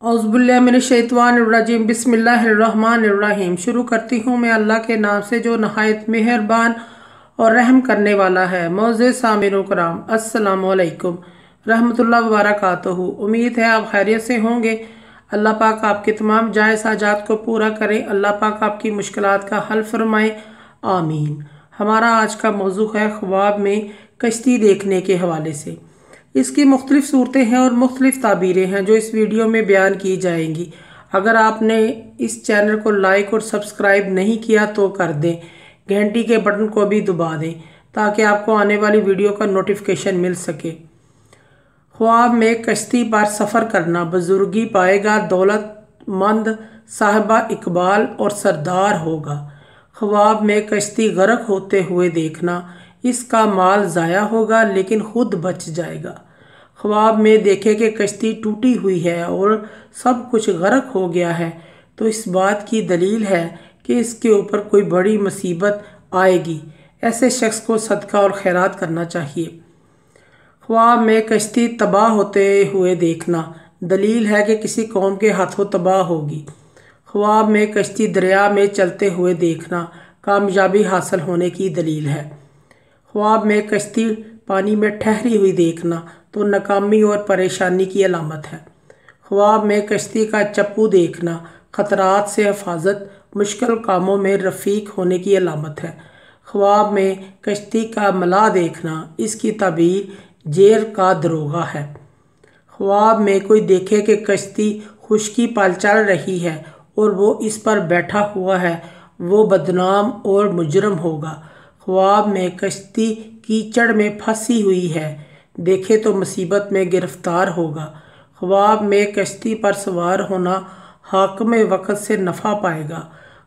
औज़ुबिल्लाहिमिनश्शैतानिर्रजीम बिस्मिल्लाहिर्रहमानिर्रहीम। शुरू करती हूँ मैं अल्लाह के नाम से जो नहायत मेहरबान और रहम करने वाला है। मोअज़्ज़िज़ सामिन कराम, अस्सलामु अलैकुम रहमतुल्लाहि व बरकातुहू। उम्मीद है आप खैरियत से होंगे। अल्लाह पाक आपके तमाम जायज़ हाजात को पूरा करे। अल्लाह पाक आपकी मुश्किलात का हल फरमाए, आमीन। हमारा आज का मौजू है ख्वाब में कश्ती देखने के हवाले से। इसकी मुख्तलिफ सूरतें हैं और मुख्तलिफ ताबीरें हैं जो इस वीडियो में बयान की जाएंगी। अगर आपने इस चैनल को लाइक और सब्सक्राइब नहीं किया तो कर दें, घंटी के बटन को भी दबा दें ताकि आपको आने वाली वीडियो का नोटिफिकेशन मिल सके। ख्वाब में कश्ती पर सफ़र करना बुजुर्गी पाएगा, दौलतमंद, साहिबा इकबाल और सरदार होगा। ख्वाब में कश्ती गर्क होते हुए देखना, इसका माल ज़ाया होगा लेकिन खुद बच जाएगा। ख्वाब में देखे कि कश्ती टूटी हुई है और सब कुछ गर्क हो गया है तो इस बात की दलील है कि इसके ऊपर कोई बड़ी मुसीबत आएगी। ऐसे शख्स को सदका और खैरात करना चाहिए। ख्वाब में कश्ती तबाह होते हुए देखना, दलील है कि किसी कौम के हाथों तबाह होगी। ख्वाब में कश्ती दरिया में चलते हुए देखना, कामयाबी हासिल होने की दलील है। ख्वाब में कश्ती पानी में ठहरी हुई देखना तो नाकामी और परेशानी की अलामत है। ख्वाब में कश्ती का चप्पू देखना ख़तरात से हिफाजत, मुश्किल कामों में रफ़ीक होने की अलामत है। ख्वाब में कश्ती का मलाह देखना, इसकी ताबीर जेल का दरोगा है। ख्वाब में कोई देखे कि कश्ती खुश्की पर चल रही है और वो इस पर बैठा हुआ है, वो बदनाम और मुजरम होगा। ख्वाब में कश्ती कीचड़ में फंसी हुई है, देखे तो मुसीबत में गिरफ्तार होगा। ख्वाब में कश्ती पर सवार होना हाकिम वक्त से नफ़ा पाएगा।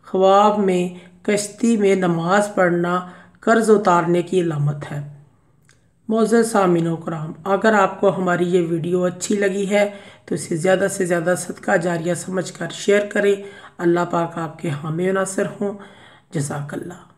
ख्वाब में कश्ती में नमाज पढ़ना कर्ज उतारने की अलामत है। मोअज़्ज़िज़ सामिन कराम, अगर आपको हमारी ये वीडियो अच्छी लगी है तो इसे ज़्यादा से ज़्यादा सदका जारिया समझकर शेयर करें। अल्लाह पाक आपके हामी नासिर हों। जज़ाकल्लाह।